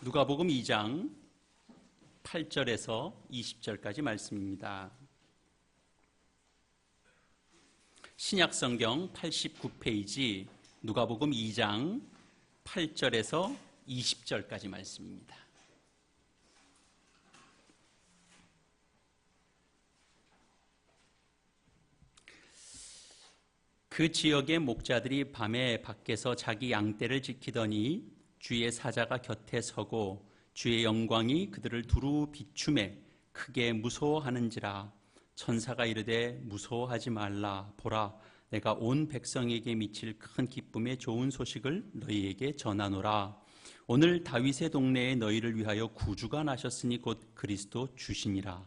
누가복음 2장 8절에서 20절까지 말씀입니다. 신약성경 89페이지 누가복음 2장 8절에서 20절까지 말씀입니다. 그 지역의 목자들이 밤에 밖에서 자기 양떼를 지키더니 주의 사자가 곁에 서고 주의 영광이 그들을 두루 비추매 크게 무서워하는지라. 천사가 이르되 무서워하지 말라. 보라, 내가 온 백성에게 미칠 큰 기쁨의 좋은 소식을 너희에게 전하노라. 오늘 다윗의 동네에 너희를 위하여 구주가 나셨으니 곧 그리스도 주시니라.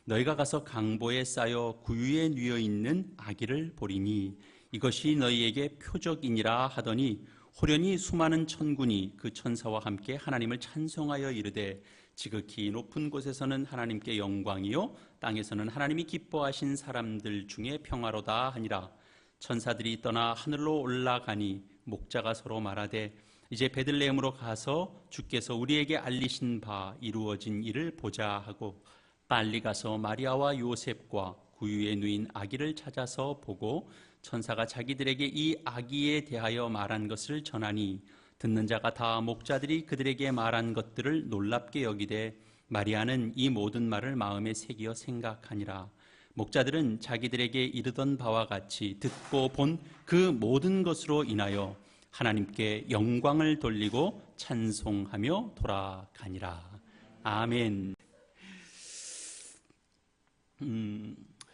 너희가 가서 강보에 쌓여 구유에 누워 있는 아기를 보리니 이것이 너희에게 표적이니라 하더니 호련히 수많은 천군이 그 천사와 함께 하나님을 찬송하여 이르되 지극히 높은 곳에서는 하나님께 영광이요 땅에서는 하나님이 기뻐하신 사람들 중에 평화로다 하니라. 천사들이 떠나 하늘로 올라가니 목자가 서로 말하되 이제 베들레헴으로 가서 주께서 우리에게 알리신 바 이루어진 일을 보자 하고 빨리 가서 마리아와 요셉과 구유에 누인 아기를 찾아서 보고 천사가 자기들에게 이 아기에 대하여 말한 것을 전하니 듣는 자가 다 목자들이 그들에게 말한 것들을 놀랍게 여기되 마리아는 이 모든 말을 마음에 새기어 생각하니라. 목자들은 자기들에게 이르던 바와 같이 듣고 본 그 모든 것으로 인하여 하나님께 영광을 돌리고 찬송하며 돌아가니라. 아멘.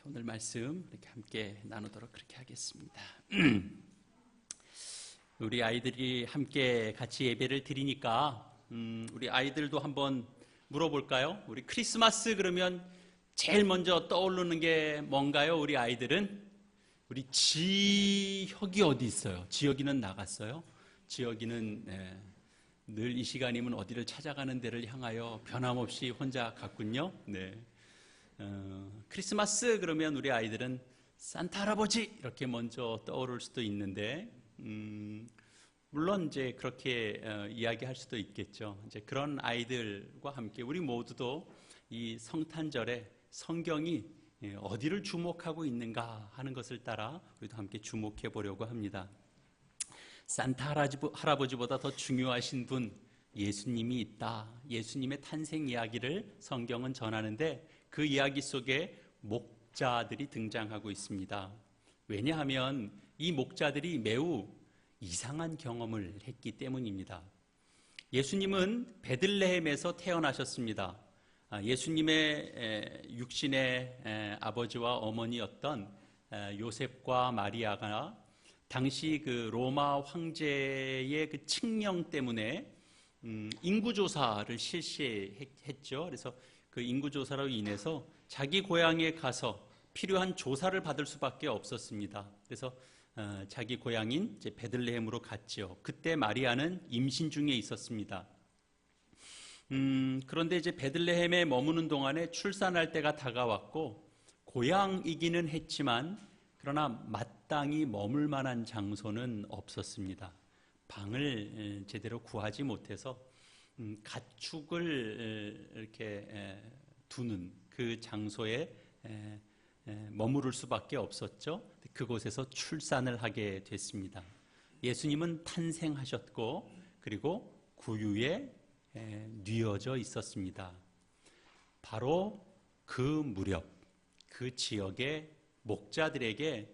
오늘 말씀 이렇게 함께 나누도록 그렇게 하겠습니다. 우리 아이들이 함께 같이 예배를 드리니까 우리 아이들도 한번 물어볼까요? 우리 크리스마스 그러면 제일 먼저 떠오르는 게 뭔가요? 우리 아이들은 우리 지혁이 어디 있어요? 지혁이는 나갔어요? 지혁이는 늘 이 시간이면 어디를 찾아가는 데를 향하여 변함없이 혼자 갔군요. 네. 크리스마스 그러면 우리 아이들은 산타 할아버지 이렇게 먼저 떠오를 수도 있는데 물론 이제 그렇게 이야기할 수도 있겠죠. 이제 그런 아이들과 함께 우리 모두도 이 성탄절에 성경이 어디를 주목하고 있는가 하는 것을 따라 우리도 함께 주목해 보려고 합니다. 산타 할아버지보다 더 중요하신 분 예수님이 있다. 예수님의 탄생 이야기를 성경은 전하는데 그 이야기 속에 목자들이 등장하고 있습니다. 왜냐하면 이 목자들이 매우 이상한 경험을 했기 때문입니다. 예수님은 베들레헴에서 태어나셨습니다. 예수님의 육신의 아버지와 어머니였던 요셉과 마리아가 당시 그 로마 황제의 그 칙령 때문에 인구조사를 실시했죠. 그래서 그 인구조사로 인해서 자기 고향에 가서 필요한 조사를 받을 수밖에 없었습니다. 그래서 자기 고향인 이제 베들레헴으로 갔죠. 그때 마리아는 임신 중에 있었습니다. 그런데 이제 베들레헴에 머무는 동안에 출산할 때가 다가왔고 고향이기는 했지만 그러나 마땅히 머물 만한 장소는 없었습니다. 방을 제대로 구하지 못해서 가축을 이렇게 두는 그 장소에 머무를 수밖에 없었죠. 그곳에서 출산을 하게 됐습니다. 예수님은 탄생하셨고 그리고 구유에 뉘어져 있었습니다. 바로 그 무렵 그 지역의 목자들에게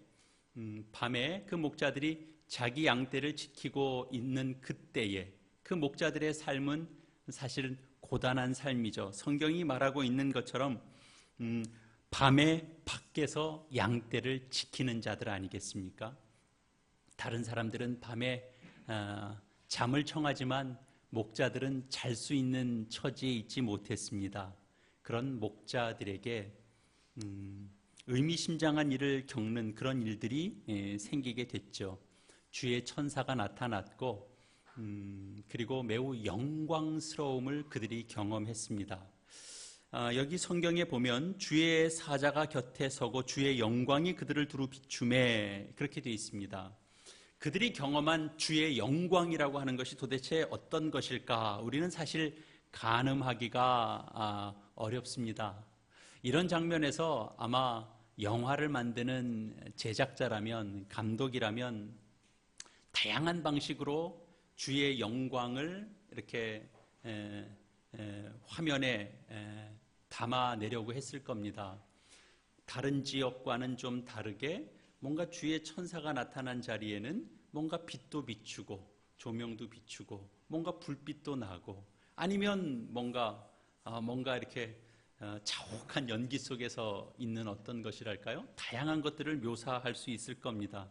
밤에 그 목자들이 자기 양떼를 지키고 있는 그때에 그 목자들의 삶은 사실은 고단한 삶이죠. 성경이 말하고 있는 것처럼 밤에 밖에서 양떼를 지키는 자들 아니겠습니까? 다른 사람들은 밤에 잠을 청하지만 목자들은 잘 수 있는 처지에 있지 못했습니다. 그런 목자들에게 의미심장한 일을 겪는 그런 일들이 생기게 됐죠. 주의 천사가 나타났고 그리고 매우 영광스러움을 그들이 경험했습니다. 여기 성경에 보면 주의 사자가 곁에 서고 주의 영광이 그들을 두루 비추매 그렇게 되어 있습니다. 그들이 경험한 주의 영광이라고 하는 것이 도대체 어떤 것일까? 우리는 사실 가늠하기가 어렵습니다. 이런 장면에서 아마 영화를 만드는 제작자라면, 감독이라면 다양한 방식으로 주의 영광을 이렇게 화면에 담아내려고 했을 겁니다. 다른 지역과는 좀 다르게 뭔가 주의 천사가 나타난 자리에는 뭔가 빛도 비추고 조명도 비추고 뭔가 불빛도 나고, 아니면 뭔가 이렇게 자욱한 연기 속에서 있는 어떤 것이랄까요? 다양한 것들을 묘사할 수 있을 겁니다.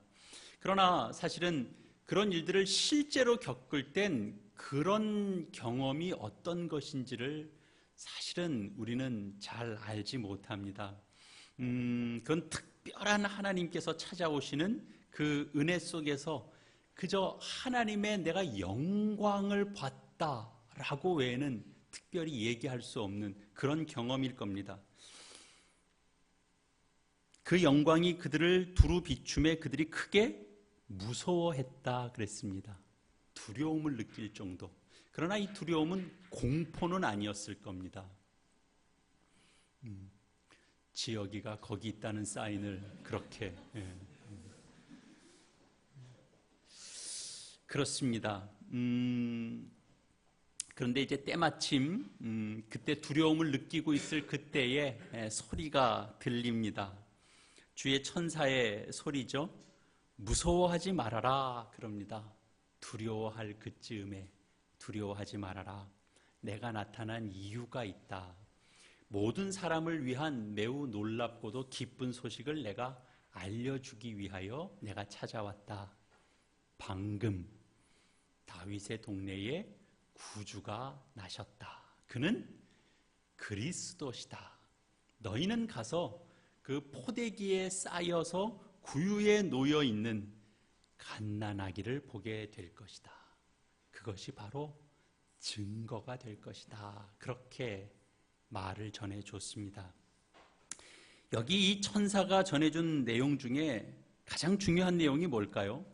그러나 사실은 그런 일들을 실제로 겪을 땐 그런 경험이 어떤 것인지를 사실은 우리는 잘 알지 못합니다. 그건 특별한 하나님께서 찾아오시는 그 은혜 속에서 그저 하나님의 내가 영광을 봤다라고 외에는 특별히 얘기할 수 없는 그런 경험일 겁니다. 그 영광이 그들을 두루 비춤에 그들이 크게 무서워했다 그랬습니다. 두려움을 느낄 정도. 그러나 이 두려움은 공포는 아니었을 겁니다. 지역이가 거기 있다는 사인을 그렇게 그렇습니다. 그런데 이제 때마침 그때 두려움을 느끼고 있을 그때에 소리가 들립니다. 주의 천사의 소리죠. 무서워하지 말아라 그럽니다. 두려워할 그쯤에 두려워하지 말아라. 내가 나타난 이유가 있다. 모든 사람을 위한 매우 놀랍고도 기쁜 소식을 내가 알려주기 위하여 내가 찾아왔다. 방금 다윗의 동네에 구주가 나셨다. 그는 그리스도시다. 너희는 가서 그 포대기에 쌓여서 구유에 놓여 있는 갓난아기를 보게 될 것이다. 그것이 바로 증거가 될 것이다. 그렇게 말을 전해줬습니다. 여기 이 천사가 전해준 내용 중에 가장 중요한 내용이 뭘까요?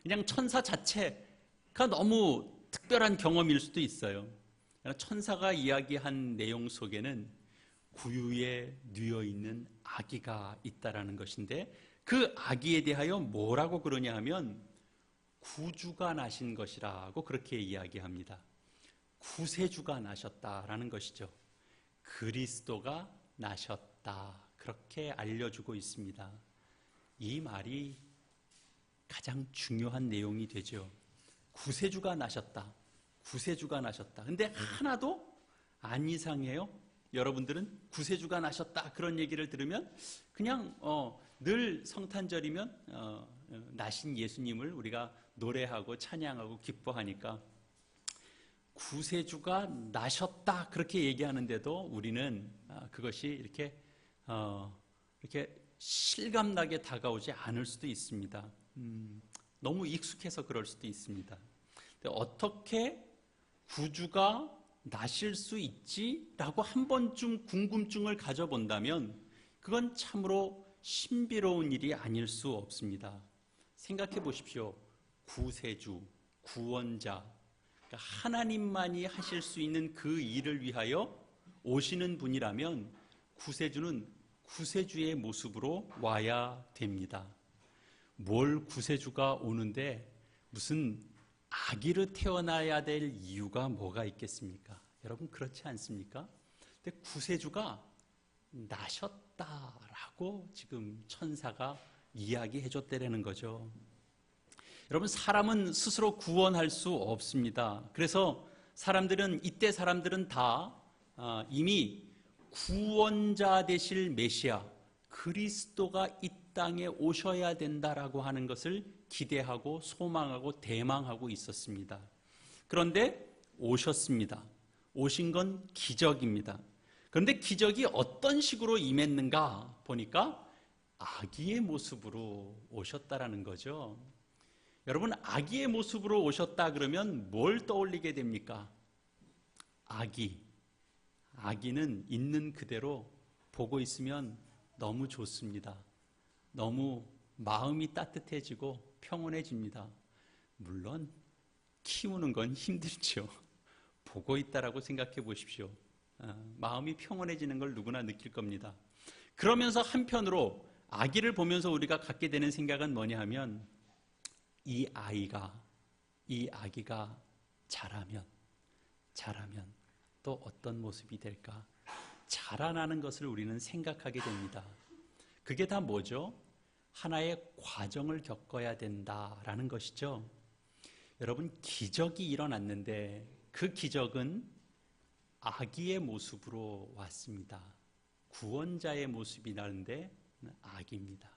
그냥 천사 자체가 너무 특별한 경험일 수도 있어요. 천사가 이야기한 내용 속에는 구유에 누워 있는 아기가 있다라는 것인데, 그 아기에 대하여 뭐라고 그러냐 하면 구주가 나신 것이라고 그렇게 이야기합니다. 구세주가 나셨다라는 것이죠. 그리스도가 나셨다, 그렇게 알려주고 있습니다. 이 말이 가장 중요한 내용이 되죠. 구세주가 나셨다. 구세주가 나셨다. 근데 하나도 안 이상해요. 여러분들은 구세주가 나셨다 그런 얘기를 들으면 그냥 늘 성탄절이면 나신 예수님을 우리가 노래하고 찬양하고 기뻐하니까 구세주가 나셨다 그렇게 얘기하는데도 우리는 그것이 이렇게 실감나게 다가오지 않을 수도 있습니다. 너무 익숙해서 그럴 수도 있습니다. 어떻게 구주가 나실 수 있지라고 한 번쯤 궁금증을 가져본다면 그건 참으로 신비로운 일이 아닐 수 없습니다. 생각해 보십시오. 구세주, 구원자, 그러니까 하나님만이 하실 수 있는 그 일을 위하여 오시는 분이라면 구세주는 구세주의 모습으로 와야 됩니다. 뭘 구세주가 오는데 무슨 아기로 태어나야 될 이유가 뭐가 있겠습니까? 여러분 그렇지 않습니까? 근데 구세주가 나셨다라고 지금 천사가 이야기해 줬다는 거죠. 여러분 사람은 스스로 구원할 수 없습니다. 그래서 이때 사람들은 다 이미 구원자 되실 메시아 그리스도가 이 땅에 오셔야 된다라고 하는 것을 기대하고 소망하고 대망하고 있었습니다. 그런데 오셨습니다. 오신 건 기적입니다. 그런데 기적이 어떤 식으로 임했는가 보니까 아기의 모습으로 오셨다라는 거죠. 여러분 아기의 모습으로 오셨다 그러면 뭘 떠올리게 됩니까? 아기는 있는 그대로 보고 있으면 너무 좋습니다. 너무 마음이 따뜻해지고 평온해집니다. 물론 키우는 건 힘들죠. 보고 있다라고 생각해 보십시오. 마음이 평온해지는 걸 누구나 느낄 겁니다. 그러면서 한편으로 아기를 보면서 우리가 갖게 되는 생각은 뭐냐 하면 이 아기가 자라면 또 어떤 모습이 될까? 자라나는 것을 우리는 생각하게 됩니다. 그게 다 뭐죠? 하나의 과정을 겪어야 된다라는 것이죠. 여러분, 기적이 일어났는데 그 기적은 아기의 모습으로 왔습니다. 구원자의 모습이 나는데 아기입니다.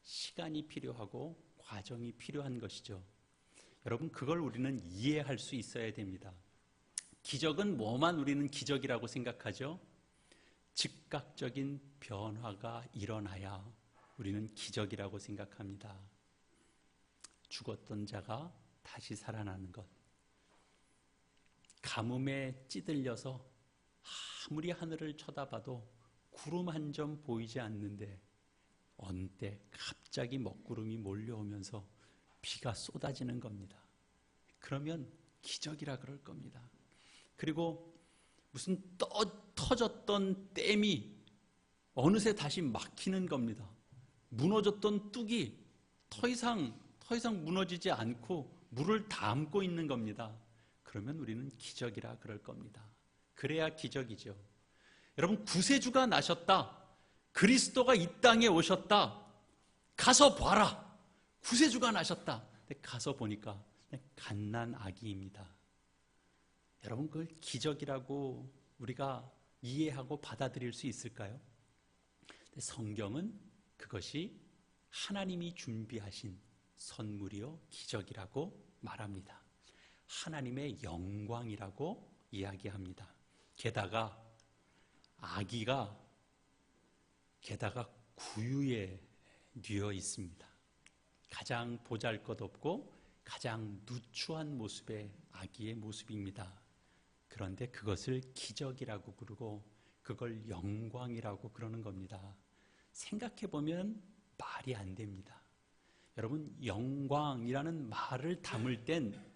시간이 필요하고 과정이 필요한 것이죠. 여러분, 그걸 우리는 이해할 수 있어야 됩니다. 기적은 뭐만 우리는 기적이라고 생각하죠? 즉각적인 변화가 일어나야 우리는 기적이라고 생각합니다. 죽었던 자가 다시 살아나는 것, 가뭄에 찌들려서 아무리 하늘을 쳐다봐도 구름 한 점 보이지 않는데 어느 때 갑자기 먹구름이 몰려오면서 비가 쏟아지는 겁니다. 그러면 기적이라 그럴 겁니다. 그리고 무슨 터졌던 댐이 어느새 다시 막히는 겁니다. 무너졌던 뚝이 더 이상 무너지지 않고 물을 담고 있는 겁니다. 그러면 우리는 기적이라 그럴 겁니다. 그래야 기적이죠. 여러분, 구세주가 나셨다. 그리스도가 이 땅에 오셨다. 가서 봐라. 구세주가 나셨다. 가서 보니까 갓난 아기입니다. 여러분, 그걸 기적이라고 우리가 이해하고 받아들일 수 있을까요? 성경은 그것이 하나님이 준비하신 선물이요 기적이라고 말합니다. 하나님의 영광이라고 이야기합니다. 게다가 아기가 구유에 뉘어 있습니다. 가장 보잘것없고 가장 누추한 모습의 아기의 모습입니다. 그런데 그것을 기적이라고 부르고 그걸 영광이라고 그러는 겁니다. 생각해보면 말이 안 됩니다. 여러분, 영광이라는 말을 담을 땐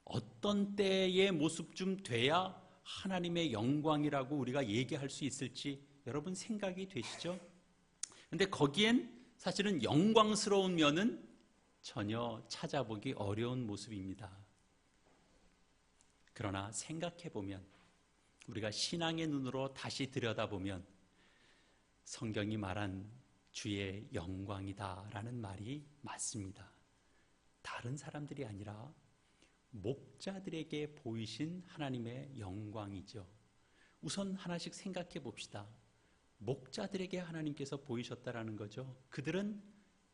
어떤 때의 모습쯤 돼야 하나님의 영광이라고 우리가 얘기할 수 있을지 여러분 생각이 되시죠? 근데 거기엔 사실은 영광스러운 면은 전혀 찾아보기 어려운 모습입니다. 그러나 생각해보면, 우리가 신앙의 눈으로 다시 들여다보면 성경이 말한 주의 영광이다라는 말이 맞습니다. 다른 사람들이 아니라 목자들에게 보이신 하나님의 영광이죠. 우선 하나씩 생각해 봅시다. 목자들에게 하나님께서 보이셨다라는 거죠. 그들은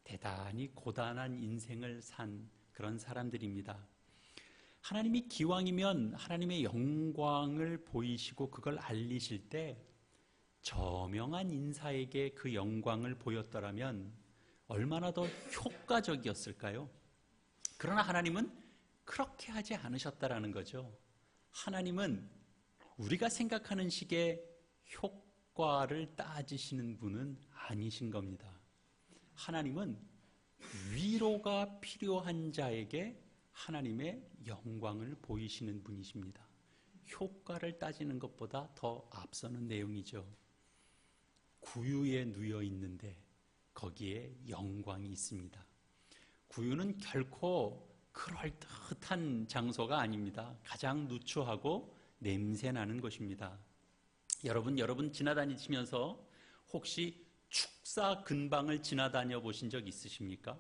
대단히 고단한 인생을 산 그런 사람들입니다. 하나님이 기왕이면 하나님의 영광을 보이시고 그걸 알리실 때 저명한 인사에게 그 영광을 보였더라면 얼마나 더 효과적이었을까요? 그러나 하나님은 그렇게 하지 않으셨다라는 거죠. 하나님은 우리가 생각하는 식의 효과를 따지시는 분은 아니신 겁니다. 하나님은 위로가 필요한 자에게 하나님의 영광을 보이시는 분이십니다. 효과를 따지는 것보다 더 앞서는 내용이죠. 구유에 누워 있는데 거기에 영광이 있습니다. 구유는 결코 그럴듯한 장소가 아닙니다. 가장 누추하고 냄새나는 곳입니다. 여러분 지나다니시면서 혹시 축사 근방을 지나다녀 보신 적 있으십니까?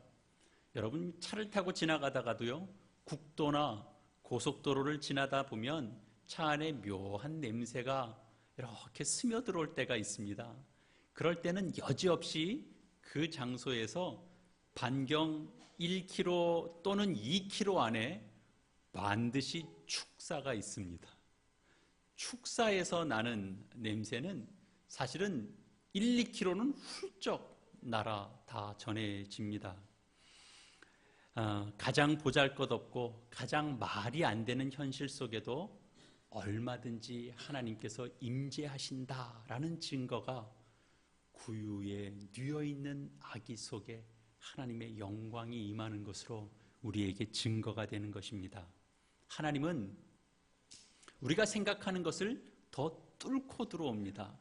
여러분 차를 타고 지나가다가도요, 국도나 고속도로를 지나다 보면 차 안에 묘한 냄새가 이렇게 스며들어올 때가 있습니다. 그럴 때는 여지없이 그 장소에서 반경 1km 또는 2km 안에 반드시 축사가 있습니다. 축사에서 나는 냄새는 사실은 1, 2km는 훌쩍 날아 다 전해집니다. 가장 보잘것없고 가장 말이 안 되는 현실 속에도 얼마든지 하나님께서 임재하신다라는 증거가 구유에 뉘어있는 아기 속에 하나님의 영광이 임하는 것으로 우리에게 증거가 되는 것입니다. 하나님은 우리가 생각하는 것을 더 뚫고 들어옵니다.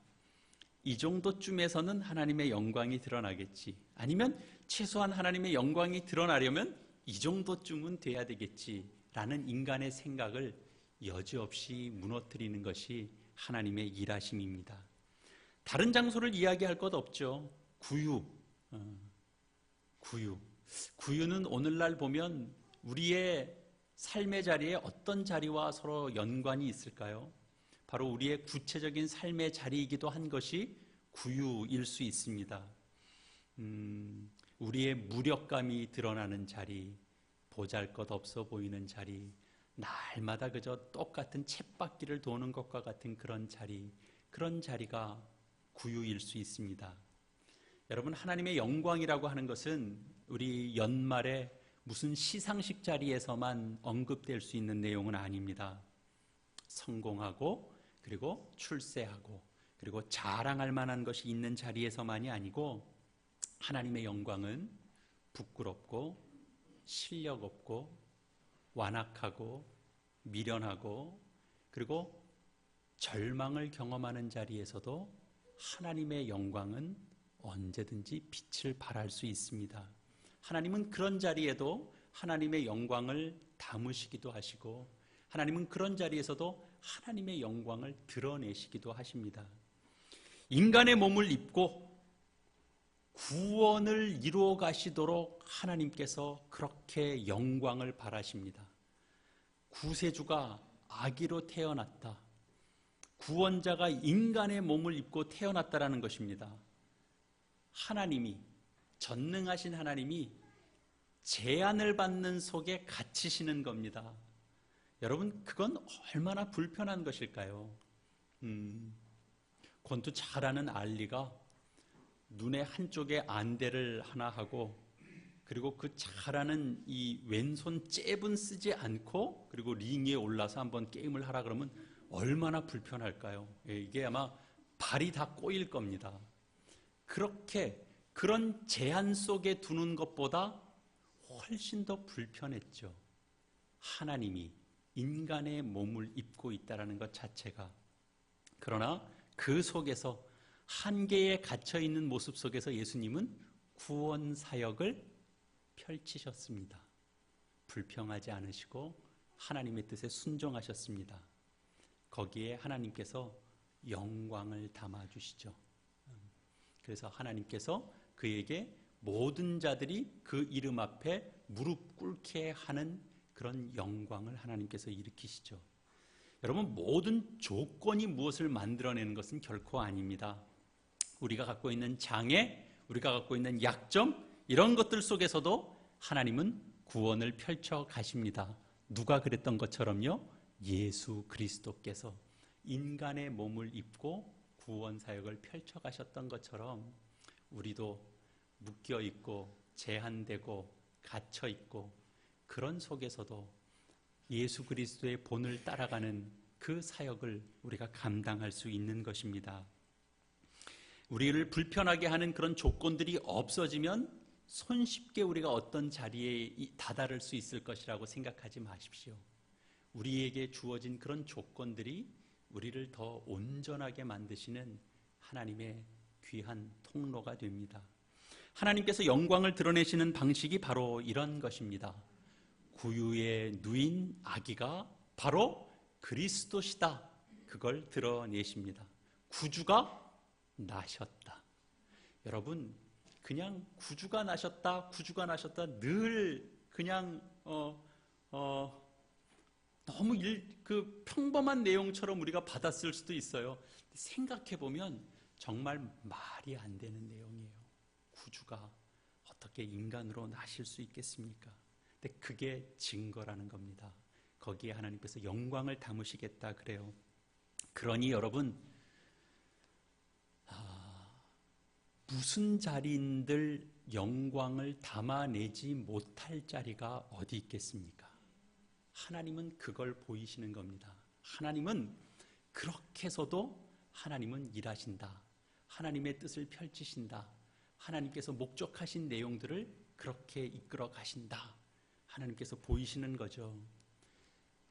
이 정도쯤에서는 하나님의 영광이 드러나겠지. 아니면 최소한 하나님의 영광이 드러나려면 이 정도쯤은 돼야 되겠지. 라는 인간의 생각을 여지없이 무너뜨리는 것이 하나님의 일하심입니다. 다른 장소를 이야기할 것 없죠. 구유는 오늘날 보면 우리의 삶의 자리에 어떤 자리와 서로 연관이 있을까요? 바로 우리의 구체적인 삶의 자리이기도 한 것이 구유일 수 있습니다. 우리의 무력감이 드러나는 자리, 보잘것없어 보이는 자리, 날마다 그저 똑같은 쳇바퀴를 도는 것과 같은 그런 자리가 구유일 수 있습니다. 여러분, 하나님의 영광이라고 하는 것은 우리 연말에 무슨 시상식 자리에서만 언급될 수 있는 내용은 아닙니다. 성공하고 그리고 출세하고 그리고 자랑할 만한 것이 있는 자리에서만이 아니고, 하나님의 영광은 부끄럽고 실력 없고 완악하고 미련하고 그리고 절망을 경험하는 자리에서도 하나님의 영광은 언제든지 빛을 발할 수 있습니다. 하나님은 그런 자리에도 하나님의 영광을 담으시기도 하시고, 하나님은 그런 자리에서도 하나님의 영광을 드러내시기도 하십니다. 인간의 몸을 입고 구원을 이루어 가시도록 하나님께서 그렇게 영광을 바라십니다. 구세주가 아기로 태어났다. 구원자가 인간의 몸을 입고 태어났다라는 것입니다. 하나님이, 전능하신 하나님이 제한을 받는 속에 갇히시는 겁니다. 여러분, 그건 얼마나 불편한 것일까요? 권투 잘하는 알리가 눈의 한쪽에 안대를 하나 하고, 그리고 그 잘하는 이 왼손 잽은 쓰지 않고 그리고 링 위에 올라서 한번 게임을 하라 그러면 얼마나 불편할까요? 이게 아마 발이 다 꼬일 겁니다. 그렇게 그런 제한 속에 두는 것보다 훨씬 더 불편했죠. 하나님이 인간의 몸을 입고 있다는 것 자체가. 그러나 그 속에서 한계에 갇혀있는 모습 속에서 예수님은 구원 사역을 펼치셨습니다. 불평하지 않으시고 하나님의 뜻에 순종하셨습니다. 거기에 하나님께서 영광을 담아주시죠. 그래서 하나님께서 그에게 모든 자들이 그 이름 앞에 무릎 꿇게 하는 그런 영광을 하나님께서 일으키시죠. 여러분, 모든 조건이 무엇을 만들어내는 것은 결코 아닙니다. 우리가 갖고 있는 장애, 우리가 갖고 있는 약점, 이런 것들 속에서도 하나님은 구원을 펼쳐 가십니다. 누가 그랬던 것처럼요, 예수 그리스도께서 인간의 몸을 입고 구원 사역을 펼쳐 가셨던 것처럼 우리도 묶여 있고 제한되고 갇혀 있고 그런 속에서도 예수 그리스도의 본을 따라가는 그 사역을 우리가 감당할 수 있는 것입니다. 우리를 불편하게 하는 그런 조건들이 없어지면 손쉽게 우리가 어떤 자리에 다다를 수 있을 것이라고 생각하지 마십시오. 우리에게 주어진 그런 조건들이 우리를 더 온전하게 만드시는 하나님의 귀한 통로가 됩니다. 하나님께서 영광을 드러내시는 방식이 바로 이런 것입니다. 구유에 누인 아기가 바로 그리스도시다. 그걸 드러내십니다. 구주가 나셨다. 여러분, 그냥 구주가 나셨다 늘 그냥 너무 그 평범한 내용처럼 우리가 받았을 수도 있어요. 생각해 보면 정말 말이 안 되는 내용이에요. 구주가 어떻게 인간으로 나실 수 있겠습니까? 근데 그게 증거라는 겁니다. 거기에 하나님께서 영광을 담으시겠다 그래요. 그러니 여러분, 무슨 자리인들 영광을 담아내지 못할 자리가 어디 있겠습니까? 하나님은 그걸 보이시는 겁니다. 하나님은 그렇게 해서도 하나님은 일하신다. 하나님의 뜻을 펼치신다. 하나님께서 목적하신 내용들을 그렇게 이끌어 가신다. 하나님께서 보이시는 거죠.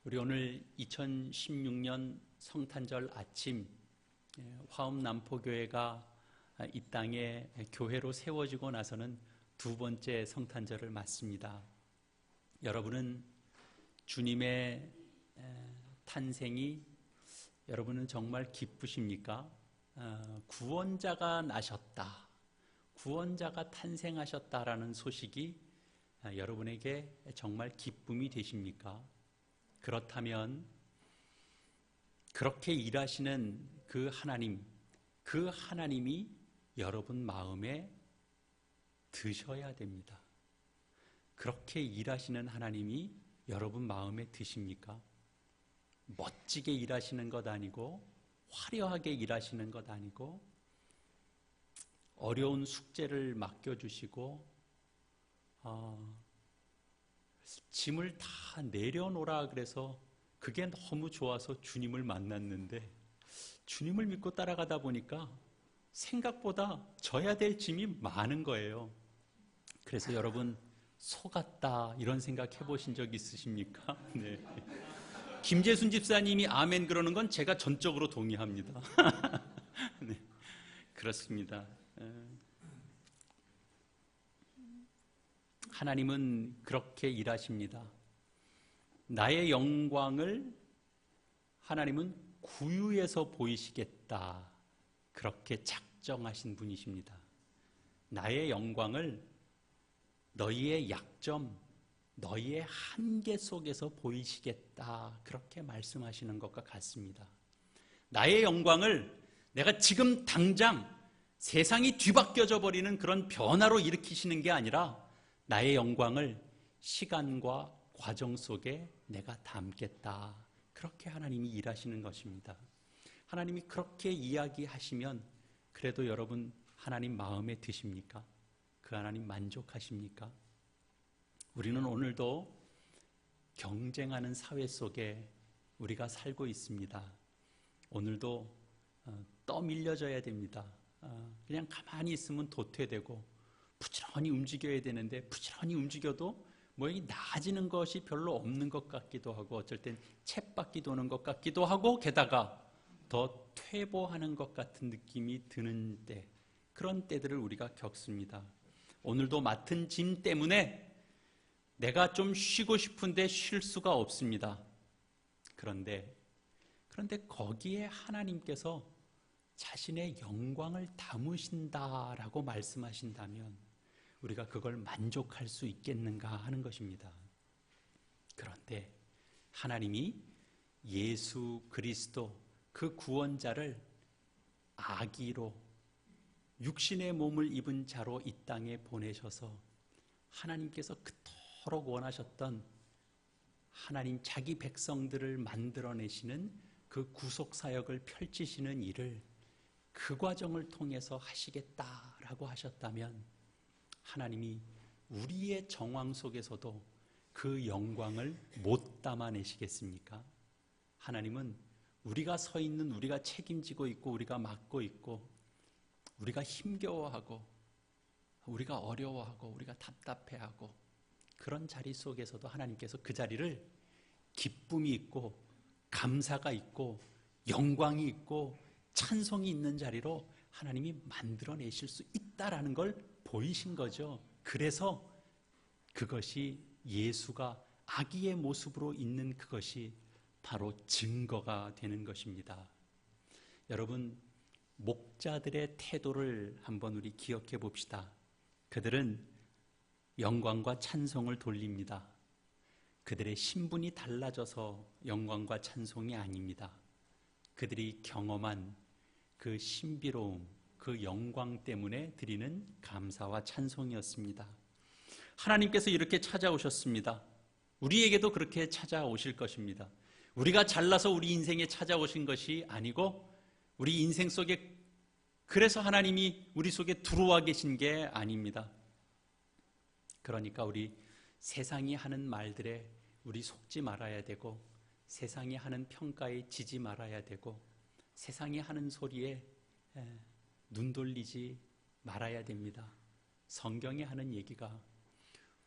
우리 오늘 2016년 성탄절 아침 화엄남포교회가 이 땅에 교회로 세워지고 나서는 두 번째 성탄절을 맞습니다. 여러분은 주님의 탄생이 여러분은 정말 기쁘십니까? 구원자가 나셨다, 구원자가 탄생하셨다라는 소식이 여러분에게 정말 기쁨이 되십니까? 그렇다면 그렇게 일하시는 그 하나님이 여러분 마음에 드셔야 됩니다. 그렇게 일하시는 하나님이 여러분 마음에 드십니까? 멋지게 일하시는 것 아니고, 화려하게 일하시는 것 아니고, 어려운 숙제를 맡겨주시고 짐을 다 내려놓으라 그래서 그게 너무 좋아서 주님을 만났는데, 주님을 믿고 따라가다 보니까 생각보다 져야 될 짐이 많은 거예요. 그래서 여러분 속았다 이런 생각 해보신 적 있으십니까? 네. 김재순 집사님이 아멘 그러는 건 제가 전적으로 동의합니다. 네, 그렇습니다. 하나님은 그렇게 일하십니다. 나의 영광을 하나님은 구유에서 보이시겠다, 그렇게 작정하신 분이십니다. 나의 영광을 너희의 약점, 너희의 한계 속에서 보이시겠다, 그렇게 말씀하시는 것과 같습니다. 나의 영광을 내가 지금 당장 세상이 뒤바뀌어져 버리는 그런 변화로 일으키시는 게 아니라 나의 영광을 시간과 과정 속에 내가 담겠다, 그렇게 하나님이 일하시는 것입니다. 하나님이 그렇게 이야기하시면 그래도 여러분 하나님 마음에 드십니까? 그 하나님 만족하십니까? 우리는 오늘도 경쟁하는 사회 속에 우리가 살고 있습니다. 오늘도 떠밀려져야 됩니다. 그냥 가만히 있으면 도태되고 부지런히 움직여야 되는데, 부지런히 움직여도 뭐 나아지는 것이 별로 없는 것 같기도 하고, 어쩔 땐 쳇바퀴 도는 것 같기도 하고, 게다가 더 퇴보하는 것 같은 느낌이 드는 때, 그런 때들을 우리가 겪습니다. 오늘도 맡은 짐 때문에 내가 좀 쉬고 싶은데 쉴 수가 없습니다. 그런데 거기에 하나님께서 자신의 영광을 담으신다라고 말씀하신다면 우리가 그걸 만족할 수 있겠는가 하는 것입니다. 그런데 하나님이 예수 그리스도 그 구원자를 아기로, 육신의 몸을 입은 자로 이 땅에 보내셔서 하나님께서 그토록 원하셨던 하나님 자기 백성들을 만들어내시는 그 구속사역을 펼치시는 일을 그 과정을 통해서 하시겠다라고 하셨다면, 하나님이 우리의 정황 속에서도 그 영광을 못 담아내시겠습니까? 하나님은 우리가 서 있는, 우리가 책임지고 있고 우리가 맡고 있고 우리가 힘겨워하고 우리가 어려워하고 우리가 답답해하고 그런 자리 속에서도 하나님께서 그 자리를 기쁨이 있고 감사가 있고 영광이 있고 찬송이 있는 자리로 하나님이 만들어내실 수 있다라는 걸 보이신 거죠. 그래서 그것이 예수가 아기의 모습으로 있는 그것이 바로 증거가 되는 것입니다. 여러분, 목자들의 태도를 한번 우리 기억해 봅시다. 그들은 영광과 찬송을 돌립니다. 그들의 신분이 달라져서 영광과 찬송이 아닙니다. 그들이 경험한 그 신비로움, 그 영광 때문에 드리는 감사와 찬송이었습니다. 하나님께서 이렇게 찾아오셨습니다. 우리에게도 그렇게 찾아오실 것입니다. 우리가 잘나서 우리 인생에 찾아오신 것이 아니고 우리 인생 속에, 그래서 하나님이 우리 속에 들어와 계신 게 아닙니다. 그러니까 우리 세상이 하는 말들에 우리 속지 말아야 되고, 세상이 하는 평가에 지지 말아야 되고, 세상이 하는 소리에 눈 돌리지 말아야 됩니다. 성경이 하는 얘기가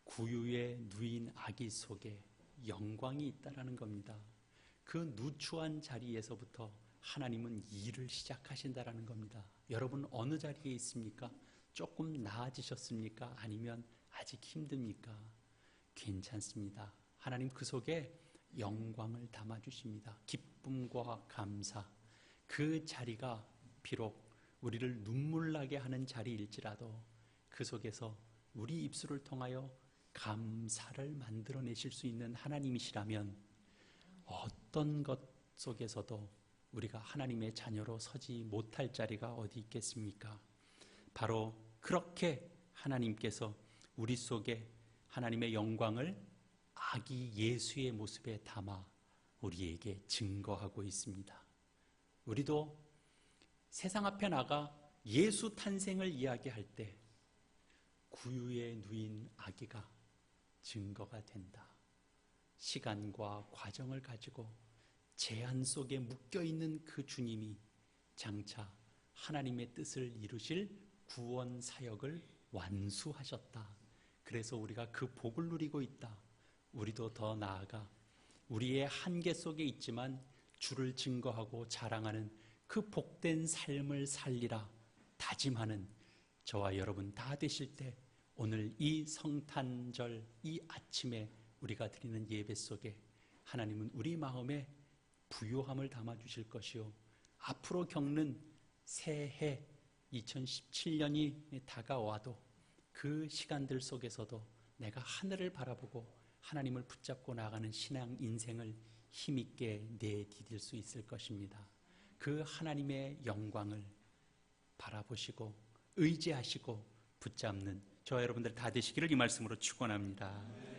구유에 누인 아기 속에 영광이 있다라는 겁니다. 그 누추한 자리에서부터 하나님은 일을 시작하신다라는 겁니다. 여러분 어느 자리에 있습니까? 조금 나아지셨습니까? 아니면 아직 힘듭니까? 괜찮습니다. 하나님 그 속에 영광을 담아주십니다. 기쁨과 감사, 그 자리가 비록 우리를 눈물나게 하는 자리일지라도 그 속에서 우리 입술을 통하여 감사를 만들어내실 수 있는 하나님이시라면 어떤 것 속에서도 우리가 하나님의 자녀로 서지 못할 자리가 어디 있겠습니까? 바로 그렇게 하나님께서 우리 속에 하나님의 영광을 아기 예수의 모습에 담아 우리에게 증거하고 있습니다. 우리도 세상 앞에 나가 예수 탄생을 이야기할 때 구유에 누인 아기가 증거가 된다. 시간과 과정을 가지고 제한 속에 묶여있는 그 주님이 장차 하나님의 뜻을 이루실 구원 사역을 완수하셨다. 그래서 우리가 그 복을 누리고 있다. 우리도 더 나아가 우리의 한계 속에 있지만 주를 증거하고 자랑하는 그 복된 삶을 살리라 다짐하는 저와 여러분 다 되실 때 오늘 이 성탄절 이 아침에 우리가 드리는 예배 속에 하나님은 우리 마음에 부요함을 담아주실 것이요 앞으로 겪는 새해 2017년이 다가와도 그 시간들 속에서도 내가 하늘을 바라보고 하나님을 붙잡고 나가는 신앙 인생을 힘있게 내디딜 수 있을 것입니다. 그 하나님의 영광을 바라보시고 의지하시고 붙잡는 저와 여러분들 다 되시기를 이 말씀으로 축원합니다.